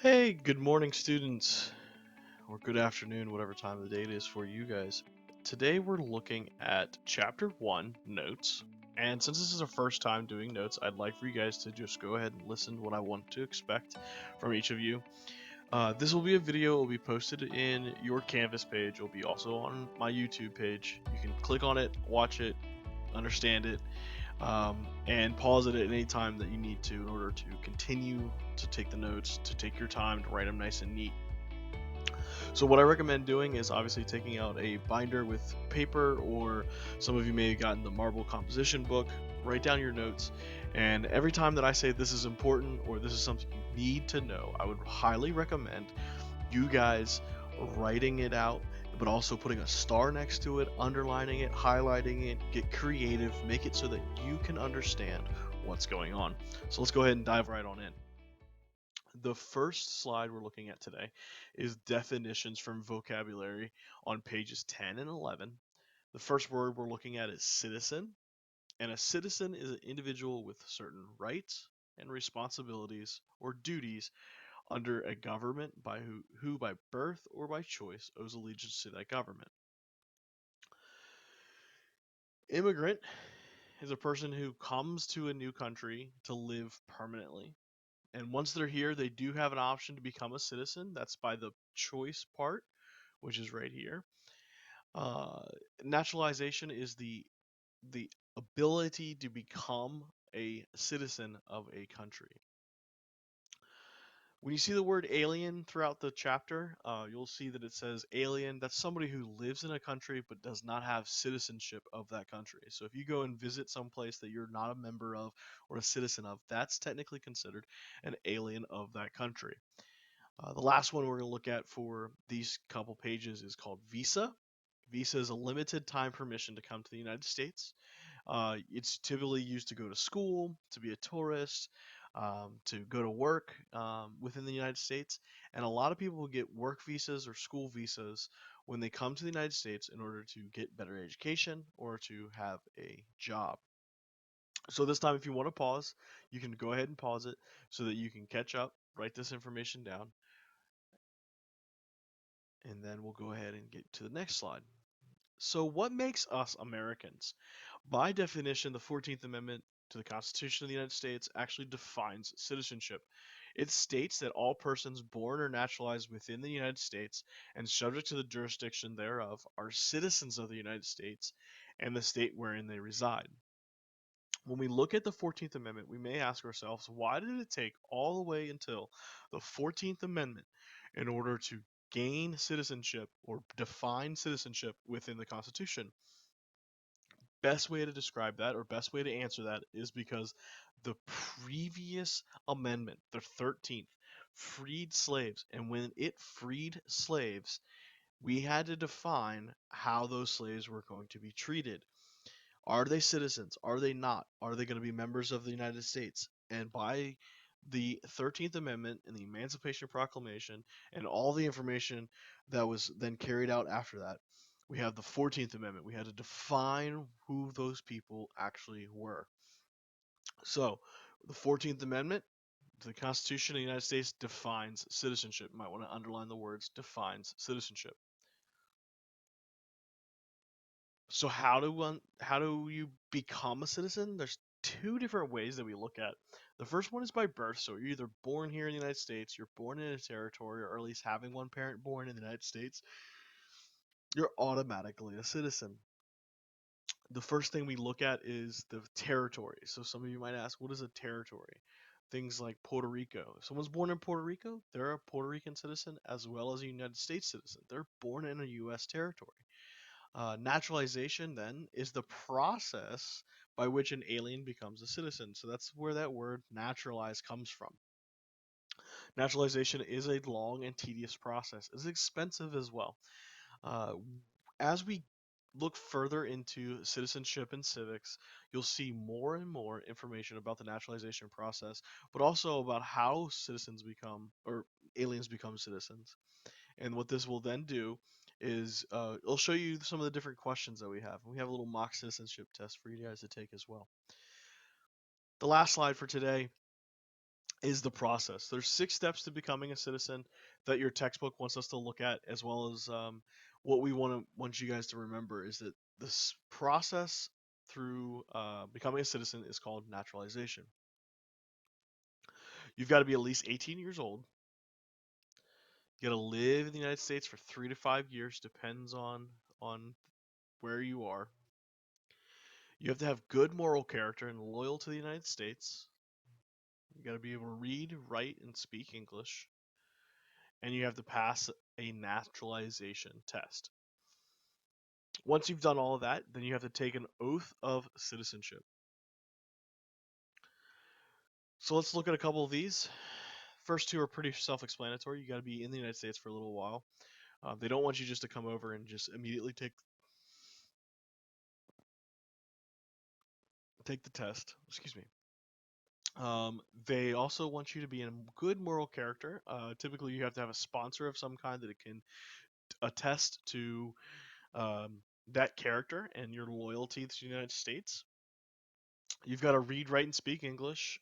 Hey, good morning, students, or good afternoon, whatever time of the day it is for you guys. Today we're looking at Chapter 1, Notes. And since this is our first time doing notes, I'd like for you guys to just go ahead and listen to what I want to expect from each of you. This will be a video, it will be posted in your Canvas page, it will be also on my YouTube page. You can click on it, watch it, understand it, and pause it at any time that you need to in order to continue to take the notes, to take your time to write them nice and neat. So what I recommend doing is obviously taking out a binder with paper, or some of you may have gotten the marble composition book. Write down your notes, and every time that I say this is important or this is something you need to know, I would highly recommend you guys writing it out, but also putting a star next to it, underlining it, highlighting it. Get creative, make it so that you can understand what's going on. So let's go ahead and dive right on in. The first slide we're looking at today is definitions from vocabulary on pages 10 and 11. The first word we're looking at is citizen, and a citizen is an individual with certain rights and responsibilities or duties under a government who by birth or by choice owes allegiance to that government. Immigrant is a person who comes to a new country to live permanently. And once they're here, they do have an option to become a citizen. That's by the choice part, which is right here. Uh, Naturalization is the ability to become a citizen of a country. When you see the word alien throughout the chapter, you'll see that it says alien. That's somebody who lives in a country but does not have citizenship of that country. So if you go and visit some place that you're not a member of or a citizen of, that's technically considered an alien of that country. The last one we're going to look at for these couple pages is called visa. Visa is a limited time permission to come to the United States. It's typically used to go to school, to be a tourist, to go to work within the United States. And a lot of people will get work visas or school visas when they come to the United States in order to get better education or to have a job. So this time, if you want to pause, you can go ahead and pause it so that you can catch up, write this information down, and then we'll go ahead and get to the next slide. So, what makes us Americans? By definition, the 14th Amendment to the Constitution of the United States actually defines citizenship. It states that all persons born or naturalized within the United States and subject to the jurisdiction thereof are citizens of the United States and the state wherein they reside. When we look at the 14th Amendment, we may ask ourselves, why did it take all the way until the 14th Amendment in order to gain citizenship or define citizenship within the Constitution? Best way to describe that, or best way to answer that, is because the previous amendment, the 13th, freed slaves. And when it freed slaves, we had to define how those slaves were going to be treated. Are they citizens? Are they not? Are they going to be members of the United States? And by the 13th Amendment and the Emancipation Proclamation and all the information that was then carried out after that, we have the 14th Amendment. We had to define who those people actually were. So, the 14th Amendment to the Constitution of the United States defines citizenship. You might want to underline the words defines citizenship. So how do you become a citizen? There's two different ways that we look at. The first one is by birth. So you're either born here in the United States, you're born in a territory, or at least having one parent born in the United States, you're automatically a citizen. The first thing we look at is the territory. So some of you might ask, what is a territory? Things like Puerto Rico. If someone's born in Puerto Rico, they're a Puerto Rican citizen as well as a United States citizen. They're born in a U.S. territory. Naturalization, then, is the process by which an alien becomes a citizen. So that's where that word naturalize comes from. Naturalization is a long and tedious process. It's expensive as well. Uh, as we look further into citizenship and civics, you'll see more and more information about the naturalization process, but also about how citizens become, or aliens become citizens. And what this will then do is it'll show you some of the different questions that we have. We have a little mock citizenship test for you guys to take as well. The last slide for today is the process. There's 6 steps to becoming a citizen that your textbook wants us to look at, as well as what we want you guys to remember is that this process through becoming a citizen is called naturalization. You've got to be at least 18 years old. You got to live in the United States for 3 to 5 years, depends on where you are. You have to have good moral character and loyal to the United States. You got to be able to read, write, and speak English, and you have to pass a naturalization test. Once you've done all of that, then you have to take an oath of citizenship. So let's look at a couple of these. First 2 are pretty self-explanatory. You got to be in the United States for a little while. They don't want you just to come over and just immediately take the test. Excuse me. They also want you to be in good moral character. Typically, you have to have a sponsor of some kind that it can attest to um, that character and your loyalty to the United States. You've got to read, write, and speak English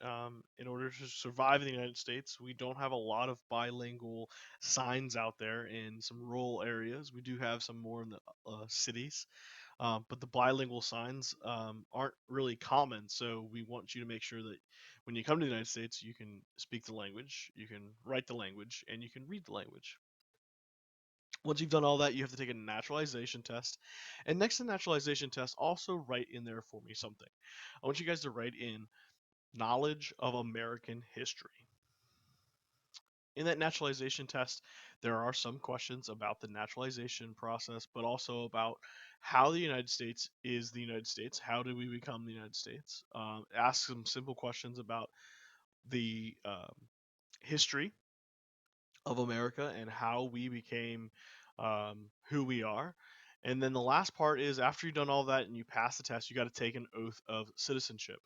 in order to survive in the United States. We don't have a lot of bilingual signs out there in some rural areas. We do have some more in the cities, but the bilingual signs aren't really common. So we want you to make sure that when you come to the United States, you can speak the language, you can write the language, and you can read the language. Once you've done all that, you have to take a naturalization test. And next to the naturalization test, also write in there for me something. I want you guys to write in knowledge of American history. In that naturalization test, there are some questions about the naturalization process, but also about how the United States is the United States. How did we become the United States? Ask some simple questions about the history of America and how we became who we are. And then the last part is after you've done all that and you pass the test, you got to take an oath of citizenship.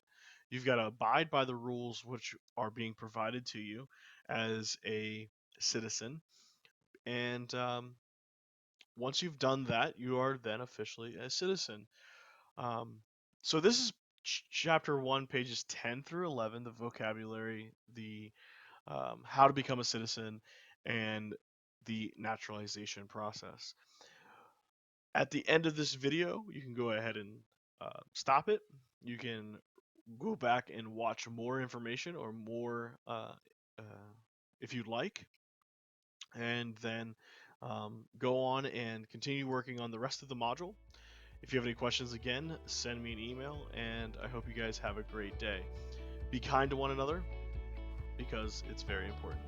You've got to abide by the rules which are being provided to you as a citizen. And once you've done that, you are then officially a citizen. Um, so this is chapter 1, pages 10 through 11, the vocabulary, the how to become a citizen, and the naturalization process. At the end of this video, you can go ahead and stop it. You can go back and watch more information or more if you'd like, and then go on and continue working on the rest of the module. If you have any questions, again, send me an email, and I hope you guys have a great day. Be kind to one another because it's very important.